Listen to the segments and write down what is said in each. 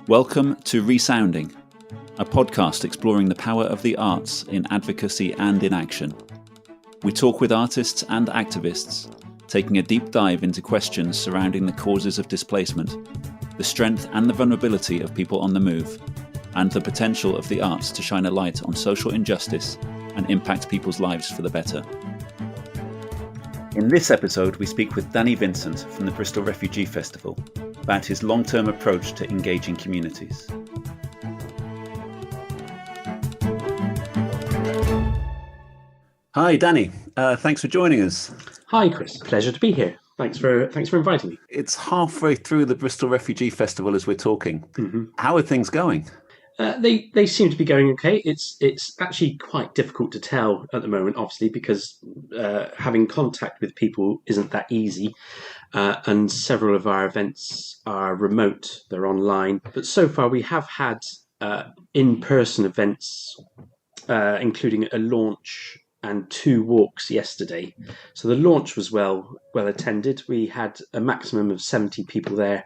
Welcome to Resounding, a podcast exploring the power of the arts in advocacy and in action. We talk with artists and activists, taking a deep dive into questions surrounding the causes of displacement, the strength and the vulnerability of people on the move, and the potential of the arts to shine a light on social injustice and impact people's lives for the better. In this episode, we speak with Danny Vincent from the Bristol Refugee Festival about his long-term approach to engaging communities. Hi, Danny. Thanks for joining us. Hi, Chris. Pleasure to be here. Thanks for inviting me. It's halfway through the Bristol Refugee Festival as we're talking. Mm-hmm. How are things going? They seem to be going okay. It's actually quite difficult to tell at the moment, obviously, because having contact with people isn't that easy. And several of our events are remote, they're online. But so far we have had in-person events, including a launch and 2 walks yesterday. So the launch was well attended. We had a maximum of 70 people there.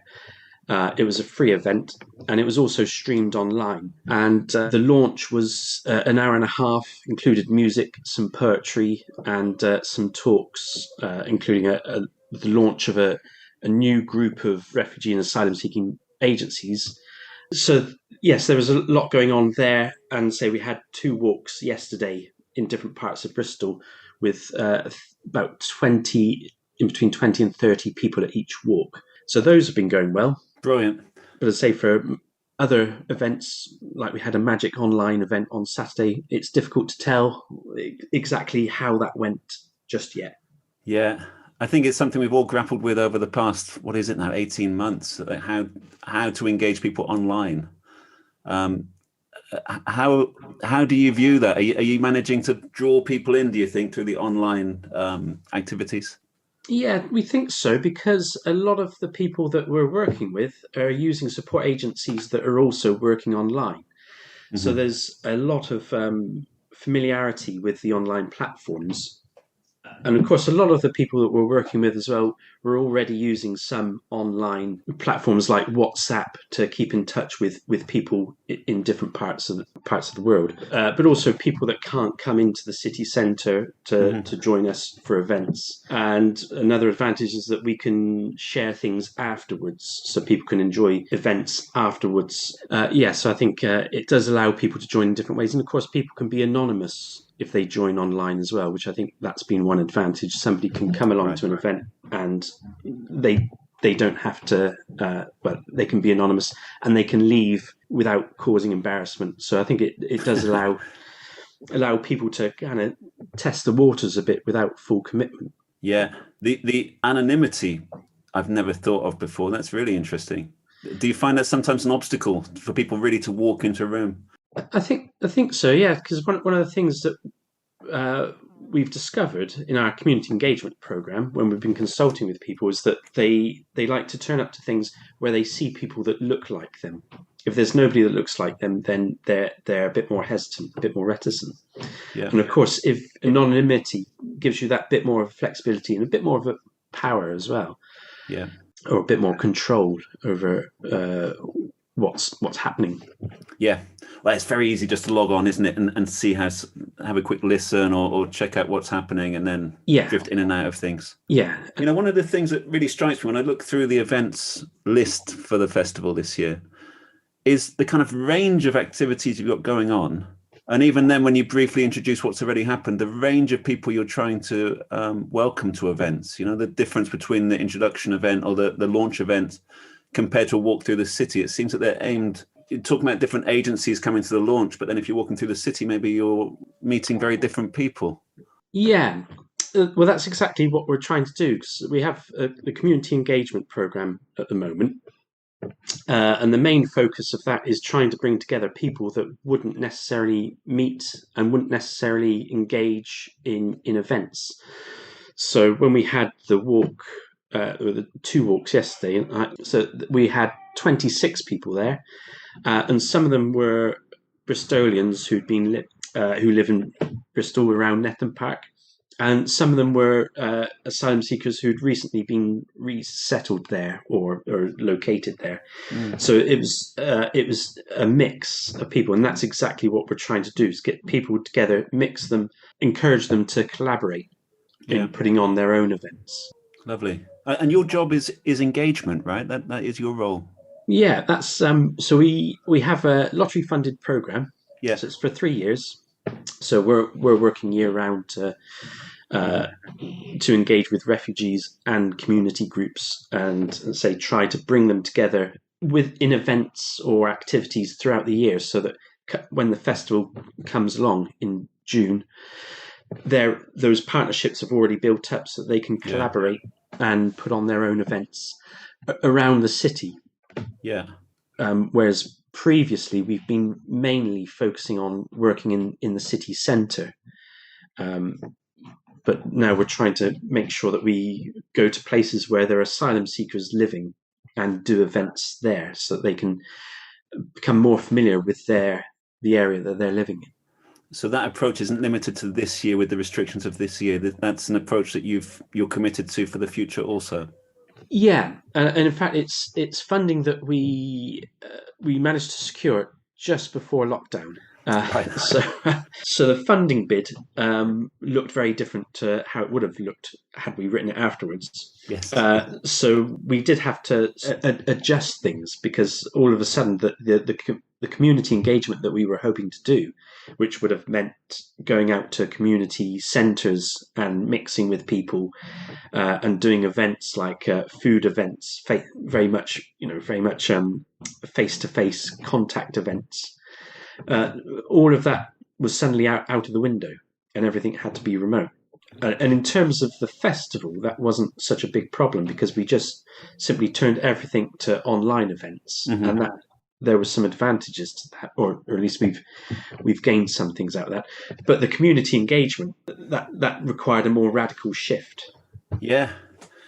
It was a free event, and it was also streamed online. And the launch was an hour and a half, included music, some poetry, and some talks, including the launch of a new group of refugee and asylum-seeking agencies. So, yes, there was a lot going on there. And say we had 2 walks yesterday in different parts of Bristol with about 20, in between 20 and 30 people at each walk. So those have been going well. Brilliant. But as I say, for other events, like we had a magic online event on Saturday, it's difficult to tell exactly how that went just yet. Yeah, I think it's something we've all grappled with over the past, 18 months, how to engage people online. How do you view that? Are you managing to draw people in, do you think, through the online activities? Yeah, we think so, because a lot of the people that we're working with are using support agencies that are also working online. Mm-hmm. So there's a lot of familiarity with the online platforms. And of course, a lot of the people that we're working with as well were already using some online platforms like WhatsApp to keep in touch with people in different parts of the world. But also people that can't come into the city centre to join us for events. And another advantage is that we can share things afterwards, so people can enjoy events afterwards. So I think it does allow people to join in different ways. And of course, people can be anonymous if they join online as well, which I think that's been one advantage. Somebody can come along to an event and they don't have to, they can be anonymous and they can leave without causing embarrassment. So I think it does allow people to kind of test the waters a bit without full commitment. Yeah, the anonymity I've never thought of before. That's really interesting. Do you find that sometimes an obstacle for people really to walk into a room? I think so, yeah, because one of the things that we've discovered in our community engagement program when we've been consulting with people is that they like to turn up to things where they see people that look like them. If there's nobody that looks like them, then they're a bit more hesitant, a bit more reticent. Yeah. And of course, if anonymity gives you that bit more of flexibility and a bit more of a power as well, yeah, or a bit more control over what's happening. Yeah, well, it's very easy just to log on, isn't it, and see have a quick listen or check out what's happening and then drift in and out of things. Yeah. One of the things that really strikes me when I look through the events list for the festival this year is the kind of range of activities you've got going on. And even then, when you briefly introduce what's already happened, the range of people you're trying to welcome to events, the difference between the introduction event or the launch event compared to a walk through the city. It seems that they're aimed, you're talking about different agencies coming to the launch, but then if you're walking through the city, maybe you're meeting very different people. Yeah, well, that's exactly what we're trying to do, because we have a community engagement program at the moment. And the main focus of that is trying to bring together people that wouldn't necessarily meet and wouldn't necessarily engage in events. So when we had the walk, the 2 walks yesterday, so we had 26 people there, and some of them were Bristolians who live in Bristol around Netton Park, and some of them were asylum seekers who'd recently been resettled there or located there. So it was a mix of people, and that's exactly what we're trying to do: is get people together, mix them, encourage them to collaborate in putting on their own events. Lovely. And your job is engagement, right? That is your role. Yeah, that's so we have a lottery funded program. Yeah. So it's for 3 years. So we're working year round to engage with refugees and community groups, and say try to bring them together in events or activities throughout the year, so that when the festival comes along in June, those partnerships have already built up, so that they can collaborate and put on their own events around the city. Yeah. Whereas previously we've been mainly focusing on working in the city centre. But now we're trying to make sure that we go to places where there are asylum seekers living and do events there, so that they can become more familiar with the area that they're living in. So that approach isn't limited to this year with the restrictions of this year. That's an approach that you're committed to for the future also. Yeah, and in fact, it's funding that we managed to secure just before lockdown. Right. So the funding bid looked very different to how it would have looked had we written it afterwards. Yes. So we did have to adjust things, because all of a sudden the community engagement that we were hoping to do, which would have meant going out to community centres and mixing with people and doing events like food events, very much face-to-face contact events. All of that was suddenly out of the window, and everything had to be remote. And in terms of the festival, that wasn't such a big problem, because we just simply turned everything to online events, and that there were some advantages to that, or at least we've gained some things out of that. But the community engagement, that required a more radical shift. Yeah.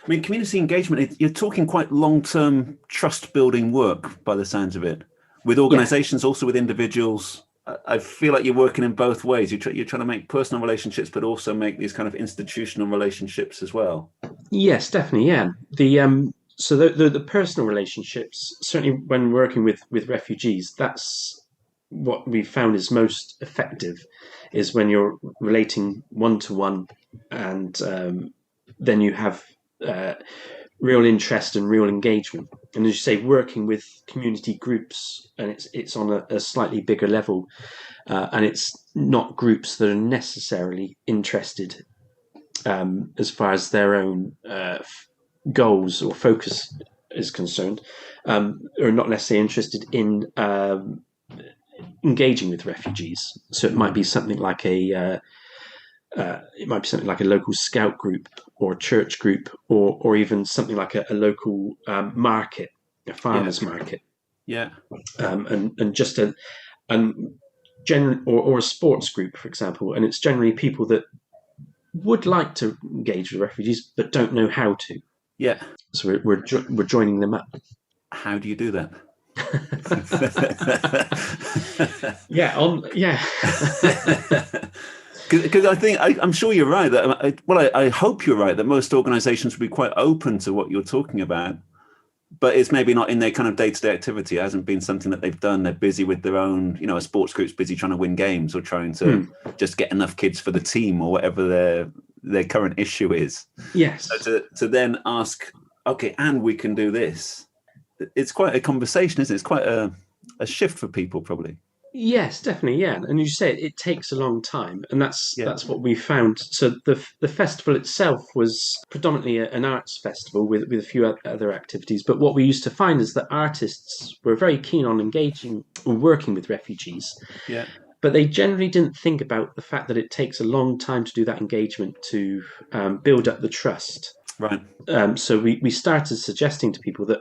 I mean, community engagement, you're talking quite long-term trust-building work by the sounds of it, with organisations, also with individuals. I feel like you're working in both ways. You're trying to make personal relationships, but also make these kind of institutional relationships as well. Yes, definitely. Yeah. So the personal relationships, certainly when working with refugees, that's what we found is most effective, is when you're relating one-to-one, and then you have real interest and real engagement. And as you say, working with community groups, and it's on a slightly bigger level, and it's not groups that are necessarily interested as far as their own goals or focus is concerned, are not necessarily interested in engaging with refugees. So it might be something like a local scout group or church group, or even something like a local market, a farmers market. Yeah. And just a sports group, for example. And it's generally people that would like to engage with refugees but don't know how to. Yeah. So we're joining them up. How do you do that? Because I'm sure you're right that I hope you're right that most organisations will be quite open to what you're talking about, but it's maybe not in their kind of day-to-day activity. It hasn't been something that they've done. They're busy with their own, a sports group's busy trying to win games or trying to just get enough kids for the team or whatever their current issue is. Yes. So to then ask, okay, and we can do this. It's quite a conversation, isn't it? It's quite a shift for people, probably. Yes, definitely, yeah. And you say it takes a long time, and that's what we found. So the festival itself was predominantly an arts festival with a few other activities. But what we used to find is that artists were very keen on engaging or working with refugees. Yeah. But they generally didn't think about the fact that it takes a long time to do that engagement, to build up the trust. Right. So we started suggesting to people that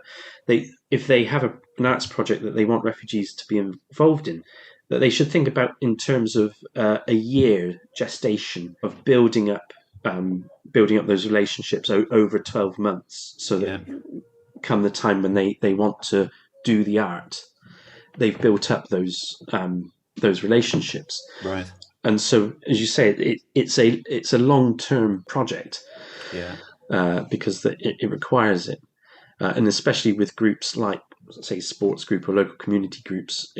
if they have an arts project that they want refugees to be involved in, that they should think about in terms of a year gestation of building up those relationships over 12 months, so that come the time when they want to do the art, they've built up those those relationships. Right. And so, as you say, it's a long-term project. Yeah. Because it requires it, and especially with groups like, say, sports group or local community groups,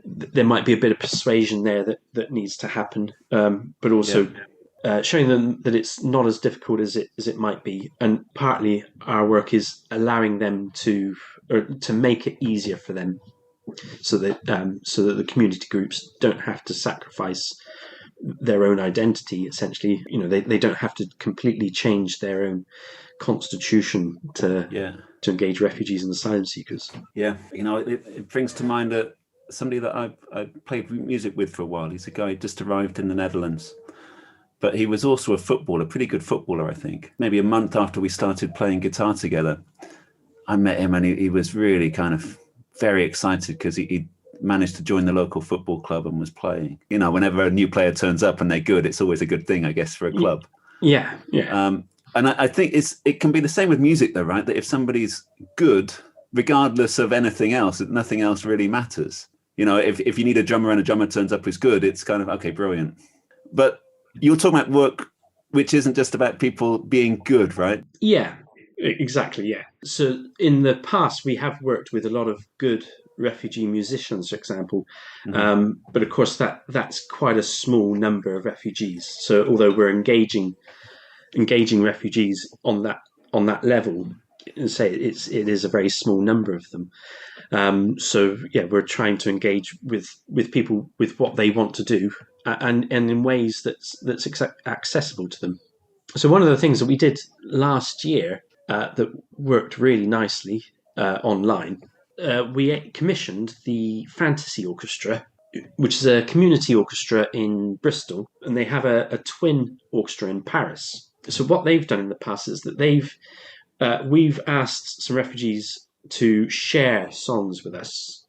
there might be a bit of persuasion there that needs to happen, but also showing them that it's not as difficult as it might be. And partly our work is allowing them to make it easier for them, so that the community groups don't have to sacrifice their own identity. Essentially, they don't have to completely change their own constitution to engage refugees and asylum seekers. Yeah, it brings to mind somebody that I played music with for a while. He's a guy who just arrived in the Netherlands, but he was also a footballer, pretty good footballer, I think. Maybe a month after we started playing guitar together, I met him, and he was really kind of very excited because he managed to join the local football club and was playing. Whenever a new player turns up and they're good, it's always a good thing, I guess, for a club. Yeah. And I think it can be the same with music, though, right? That if somebody's good, regardless of anything else, nothing else really matters. If you need a drummer and a drummer turns up who's good, it's kind of, okay, brilliant. But you're talking about work which isn't just about people being good, right? Yeah, exactly, yeah. So in the past, we have worked with a lot of good refugee musicians, for example. But of course, that's quite a small number of refugees. So although we're engaging refugees on that level, and say it is a very small number of them. So yeah, we're trying to engage with people with what they want to do, and in ways that's accessible to them. So one of the things that we did last year that worked really nicely online, we commissioned the Fantasy Orchestra, which is a community orchestra in Bristol, and they have a twin orchestra in Paris. So what they've done in the past is that we've asked some refugees to share songs with us.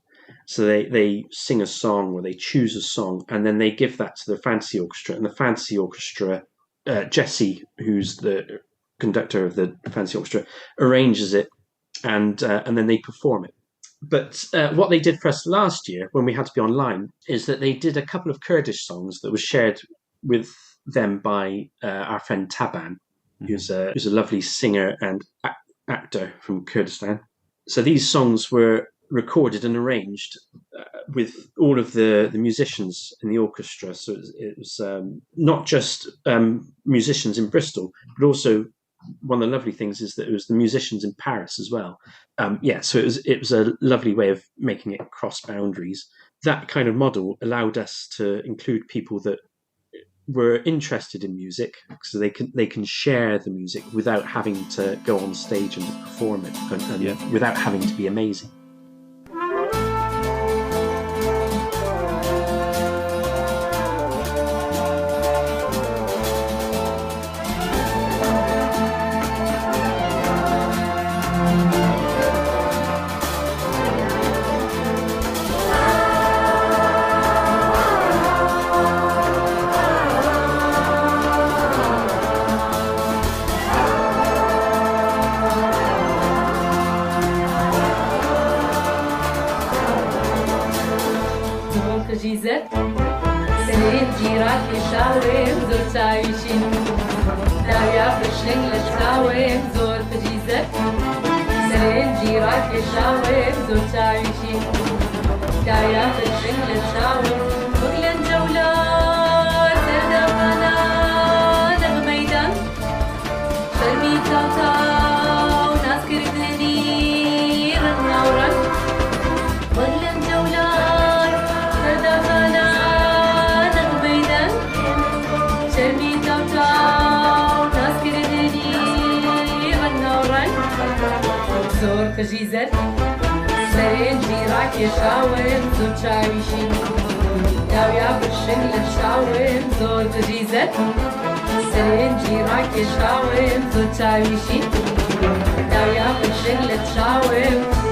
So they sing a song, or they choose a song, and then they give that to the Fantasy Orchestra. And the Fantasy Orchestra, Jesse, who's the conductor of the Fantasy Orchestra, arranges it, and then they perform it. But what they did for us last year, when we had to be online, is that they did a couple of Kurdish songs that was shared with them by our friend Taban, who's a lovely singer and actor from Kurdistan. So these songs were recorded and arranged with all of the musicians in the orchestra. So it was not just musicians in Bristol, but also one of the lovely things is that it was the musicians in Paris as well. So it was a lovely way of making it cross boundaries. That kind of model allowed us to include people that were interested in music, so they can share the music without having to go on stage and perform it, and without having to be amazing. خجيزت سرين جيراك يشاوم زور شاويشين داويا برشن لشاوم زور خجيزت سرين جيراك يشاوم زور شاويشين داويا برشن لشاوم.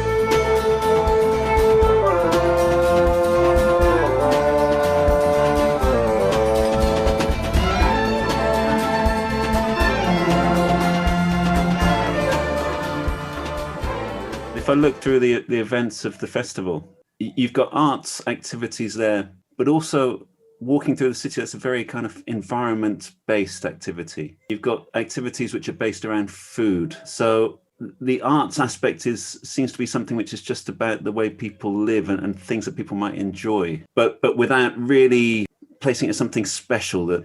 If I look through the events of the festival, you've got arts activities there, but also walking through the city, that's a very kind of environment-based activity. You've got activities which are based around food. So the arts aspect seems to be something which is just about the way people live and things that people might enjoy, but without really placing it as something special, that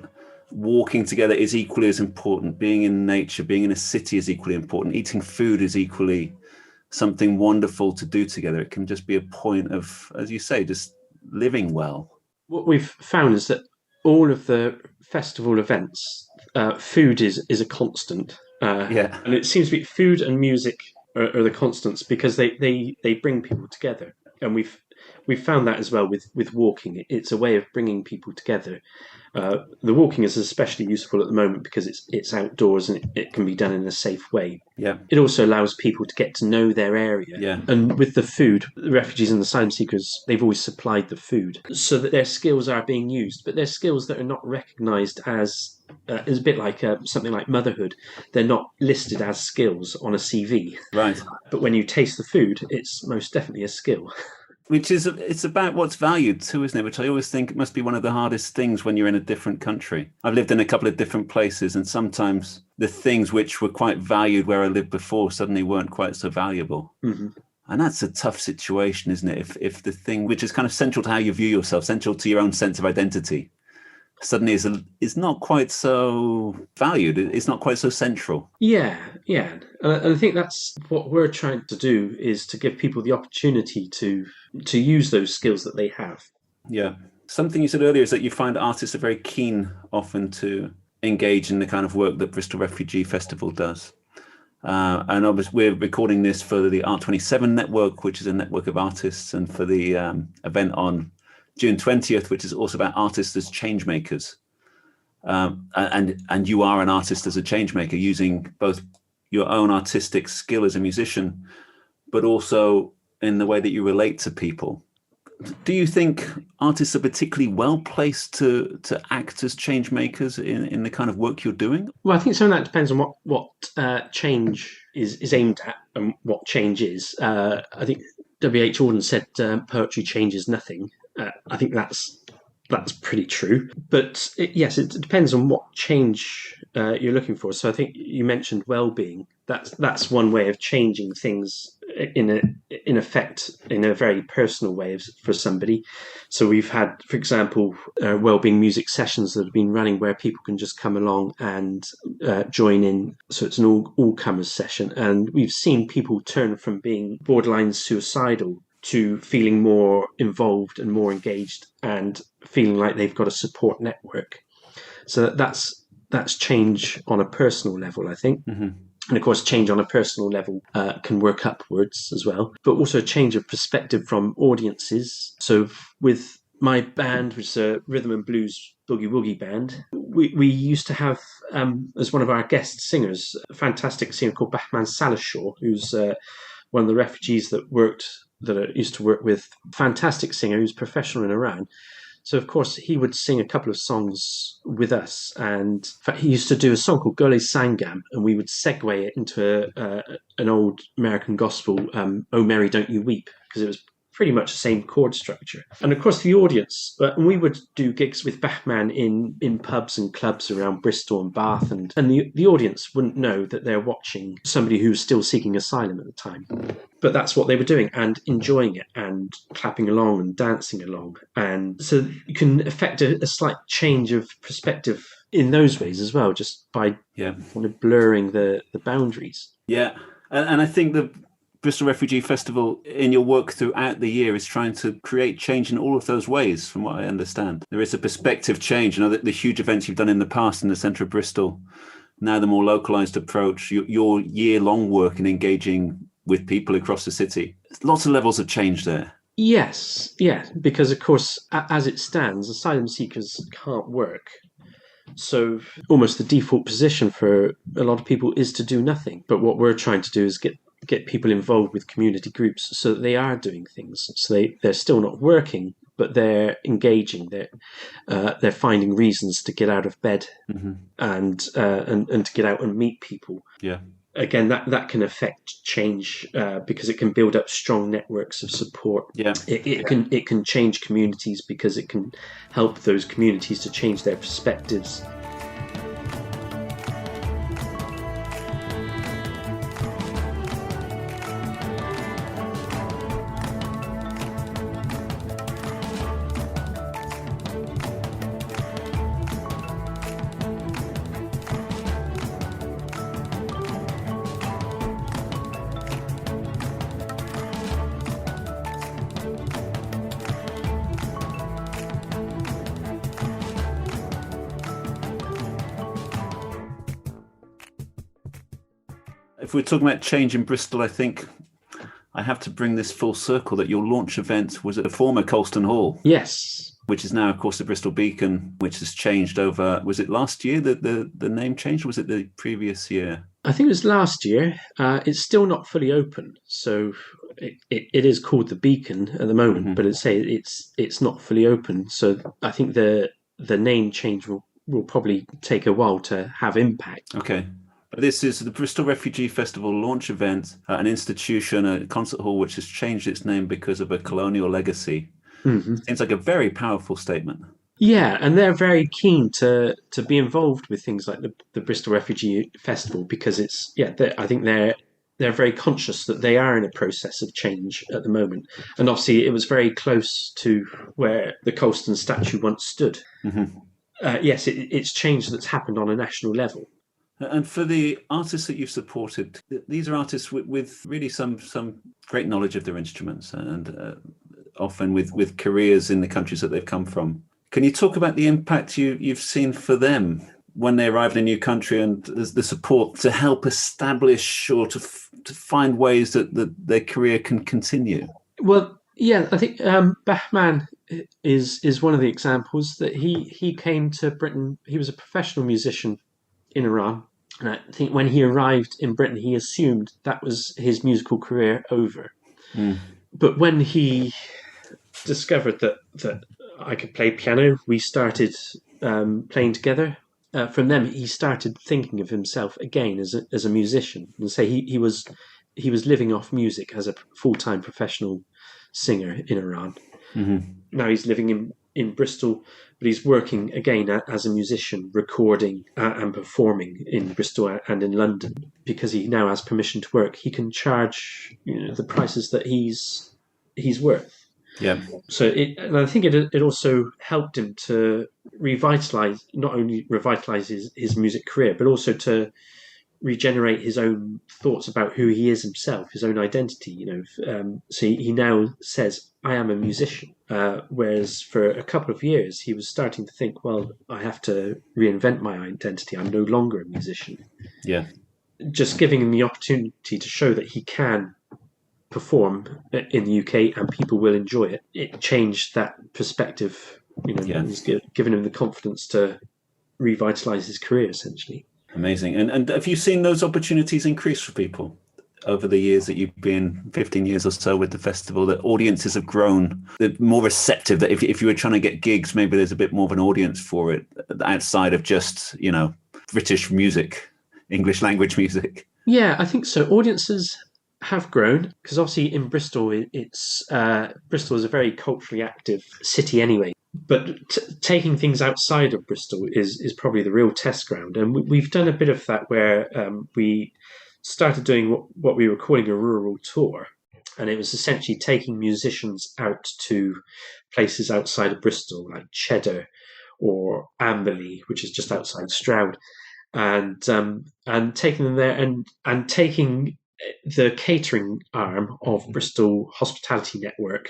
walking together is equally as important. Being in nature, being in a city is equally important. Eating food is equally something wonderful to do together. It can just be a point of, as you say, just living well. What we've found is that all of the festival events, food is a constant. And it seems to be food and music are the constants because they bring people together. And we've found that as well with walking. It's a way of bringing people together. The walking is especially useful at the moment because it's outdoors and it can be done in a safe way. Yeah. It also allows people to get to know their area. Yeah. And with the food, the refugees and the asylum seekers, they've always supplied the food so that their skills are being used, but they're skills that are not recognised as it's a bit like something like motherhood. They're not listed as skills on a CV. Right. But when you taste the food, it's most definitely a skill. Which is, it's about what's valued too, isn't it? Which I always think must be one of the hardest things when you're in a different country. I've lived in a couple of different places, and sometimes the things which were quite valued where I lived before suddenly weren't quite so valuable. Mm-hmm. And that's a tough situation, isn't it? If the thing which is kind of central to how you view yourself, central to your own sense of identity, suddenly is not quite so valued. It's not quite so central. Yeah. And I think that's what we're trying to do, is to give people the opportunity to use those skills that they have. Yeah. Something you said earlier is that you find artists are very keen often to engage in the kind of work that Bristol Refugee Festival does. And obviously we're recording this for the Art27 network, which is a network of artists, and for the event on June 20th, which is also about artists as changemakers. And you are an artist as a changemaker, using both your own artistic skill as a musician, but also in the way that you relate to people. Do you think artists are particularly well placed to act as change makers in the kind of work you're doing? Well, I think some of that depends on what change is aimed at and what change is. I think W.H. Auden said poetry changes nothing. I think that's pretty true. But yes, it depends on what change you're looking for. So I think you mentioned well-being. That's one way of changing things in effect in a very personal way for somebody. So we've had, for example, well-being music sessions that have been running where people can just come along and join in. So it's an all-comers session, and we've seen people turn from being borderline suicidal to feeling more involved and more engaged and feeling like they've got a support network. So that's change on a personal level, I think. Mm-hmm. And of course, change on a personal level can work upwards as well, but also a change of perspective from audiences. So with my band, which is a rhythm and blues boogie woogie band, we used to have, as one of our guest singers, a fantastic singer called Bahman Salahshore, who's one of the refugees that I used to work with. Fantastic singer who's professional in Iran. So, of course, he would sing a couple of songs with us. And in fact, he used to do a song called Gole Sangam, and we would segue it into an old American gospel, Oh Mary, Don't You Weep, because it was pretty much the same chord structure. And, of course, the audience, we would do gigs with Bahman in pubs and clubs around Bristol and Bath, and the audience wouldn't know that they're watching somebody who was still seeking asylum at the time. But that's what they were doing, and enjoying it and clapping along and dancing along. And so you can affect a slight change of perspective in those ways as well, just by kind of blurring the boundaries. Yeah. And I think the Bristol Refugee Festival, in your work throughout the year, is trying to create change in all of those ways, from what I understand. There is a perspective change. The huge events you've done in the past in the centre of Bristol, now the more localised approach, your year-long work in engaging with people across the city. Lots of levels of change there. Yes, because of course, as it stands, asylum seekers can't work. So almost the default position for a lot of people is to do nothing. But what we're trying to do is get people involved with community groups so that they are doing things. So they're still not working, but they're engaging. They're finding reasons to get out of bed and to get out and meet people. Yeah. again, that can affect change because it can build up strong networks of support. Yeah, it can change communities because it can help those communities to change their perspectives. If we're talking about change in Bristol, I think I have to bring this full circle that your launch event was at the former Colston Hall. Yes. Which is now, of course, the Bristol Beacon, which has changed over, was it last year that the name changed, or was it the previous year? I think it was last year. It's still not fully open. So it is called the Beacon at the moment, but it's not fully open. So I think the name change will probably take a while to have impact. Okay. This is the Bristol Refugee Festival launch event at an institution, a concert hall, which has changed its name because of a colonial legacy. Seems like a very powerful statement. Yeah, and they're very keen to be involved with things like the Bristol Refugee Festival because I think they're very conscious that they are in a process of change at the moment. And obviously it was very close to where the Colston statue once stood. Yes, it's change that's happened on a national level. And for the artists that you've supported, these are artists with really some great knowledge of their instruments and often with careers in the countries that they've come from. Can you talk about the impact you've seen for them when they arrive in a new country and the support to help establish or to find ways that their career can continue? Well, yeah, I think Bahman is one of the examples that he came to Britain. He was a professional musician in Iran. And I think when he arrived in Britain, he assumed that was his musical career over. But when he discovered that I could play piano, we started playing together. From them, he started thinking of himself again as a musician, and say he was living off music as a full-time professional singer in Iran. Now he's living in Bristol, but he's working again as a musician, recording and performing in Bristol and in London. Because he now has permission to work, he can charge the prices that he's worth. Yeah. So and I think it also helped him to not only revitalize his music career, but also to regenerate his own thoughts about who he is himself, his own identity. So he now says, "I am a musician," whereas for a couple of years he was starting to think, "Well, I have to reinvent my identity. I'm no longer a musician." Yeah. Just giving him the opportunity to show that he can perform in the UK and people will enjoy it. It changed that perspective. It's given him the confidence to revitalize his career, essentially. Amazing. And have you seen those opportunities increase for people over the years that you've been 15 years or so with the festival, that audiences have grown? They're more receptive, that if you were trying to get gigs, maybe there's a bit more of an audience for it outside of just, British music, English language music? Yeah, I think so. Audiences have grown because obviously in Bristol, Bristol is a very culturally active city anyway. But taking things outside of Bristol is probably the real test ground. And we've done a bit of that where we started doing what we were calling a rural tour. And it was essentially taking musicians out to places outside of Bristol, like Cheddar or Amberley, which is just outside Stroud, and taking them there and taking the catering arm of Bristol Hospitality Network.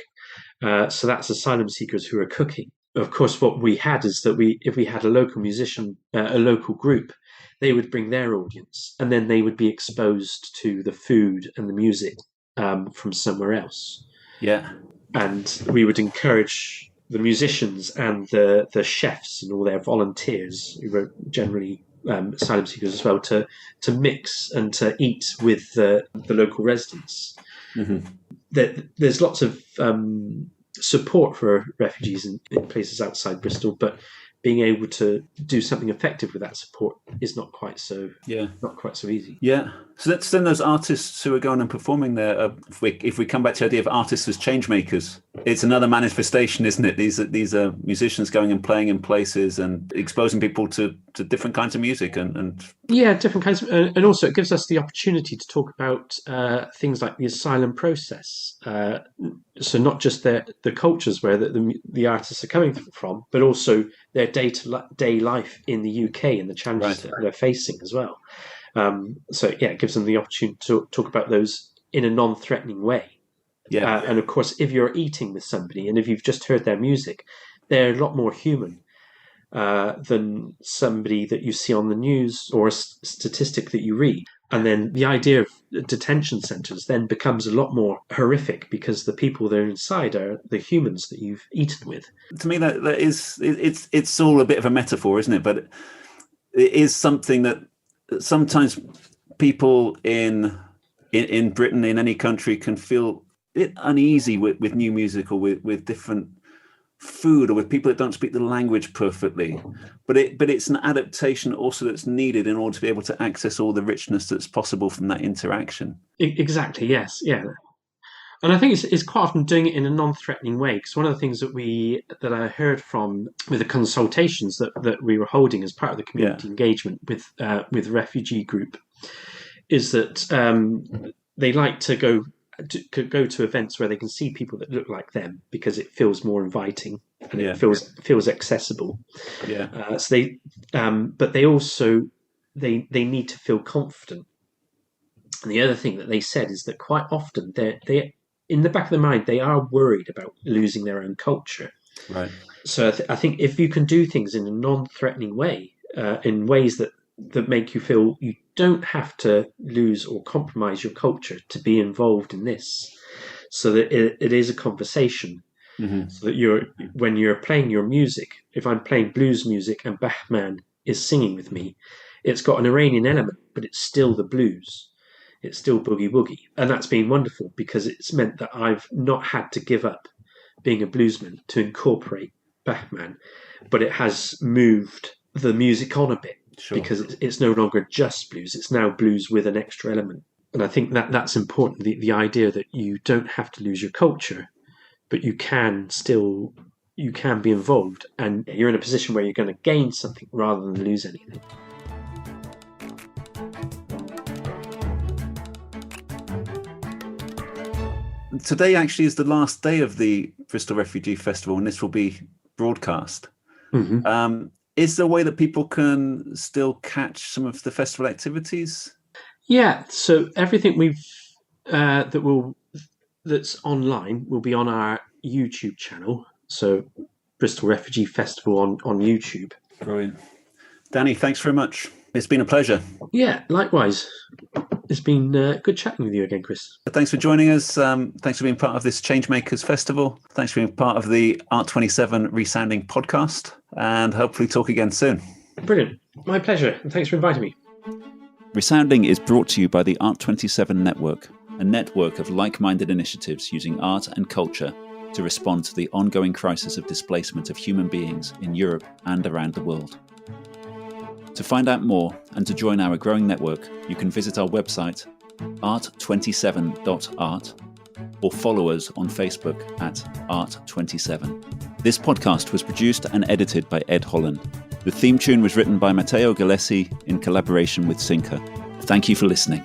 So that's asylum seekers who are cooking. Of course, what we had is that if we had a local musician, a local group, they would bring their audience, and then they would be exposed to the food and the music from somewhere else. Yeah. And we would encourage the musicians and the chefs and all their volunteers, who were generally asylum seekers as well, to mix and to eat with the local residents. There's lots of support for refugees in places outside Bristol, but being able to do something effective with that support is not quite so easy. Yeah. So that's then those artists who are going and performing there. If we come back to the idea of artists as changemakers, it's another manifestation, isn't it? These are musicians going and playing in places and exposing people to different kinds of music and different kinds of, and also it gives us the opportunity to talk about things like the asylum process. So not just the cultures where the artists are coming from, but also their day-to-day life in the UK and the challenges that they're facing as well. It gives them the opportunity to talk about those in a non-threatening way. And of course, if you're eating with somebody and if you've just heard their music, they're a lot more human than somebody that you see on the news or a statistic that you read. And then the idea of detention centres then becomes a lot more horrific because the people that are inside are the humans that you've eaten with. To me, that is it's all a bit of a metaphor, isn't it? But it is something that sometimes people in Britain, in any country, can feel a bit uneasy with new music or with different food or with people that don't speak the language perfectly. But it's an adaptation also that's needed in order to be able to access all the richness that's possible from that interaction. Exactly, yes, yeah. And I think it's quite often doing it in a non-threatening way, because one of the things that I heard from with the consultations that we were holding as part of the community engagement with the refugee group is that they like to go to events where they can see people that look like them because it feels more inviting and it feels accessible. So they, but they also they need to feel confident. And the other thing that they said is that quite often they in the back of their mind, they are worried about losing their own culture. Right. So I think if you can do things in a non-threatening way, in ways that make you feel you don't have to lose or compromise your culture to be involved in this, so that it is a conversation. Mm-hmm. So that when you're playing your music, if I'm playing blues music and Bahman is singing with me, it's got an Iranian element, but it's still the blues. It's still boogie woogie. And that's been wonderful because it's meant that I've not had to give up being a bluesman to incorporate Bahman, but it has moved the music on a bit. Sure. Because it's no longer just blues, it's now blues with an extra element. And I think that's important, the idea that you don't have to lose your culture, but you can be involved, and you're in a position where you're going to gain something rather than lose anything. Today actually is the last day of the Bristol Refugee Festival, and this will be broadcast. Mm-hmm. Is there a way that people can still catch some of the festival activities? Yeah, so everything that's online will be on our YouTube channel. So Bristol Refugee Festival on YouTube. Brilliant. Danny, thanks very much. It's been a pleasure. Yeah, likewise. It's been good chatting with you again, Chris. Thanks for joining us. Thanks for being part of this Changemakers Festival. Thanks for being part of the Art27 Resounding podcast, and hopefully talk again soon. Brilliant. My pleasure. And thanks for inviting me. Resounding is brought to you by the Art27 Network, a network of like-minded initiatives using art and culture to respond to the ongoing crisis of displacement of human beings in Europe and around the world. To find out more and to join our growing network, you can visit our website, art27.art, or follow us on Facebook at art27. This podcast was produced and edited by Ed Holland. The theme tune was written by Matteo Gillespie in collaboration with Synca. Thank you for listening.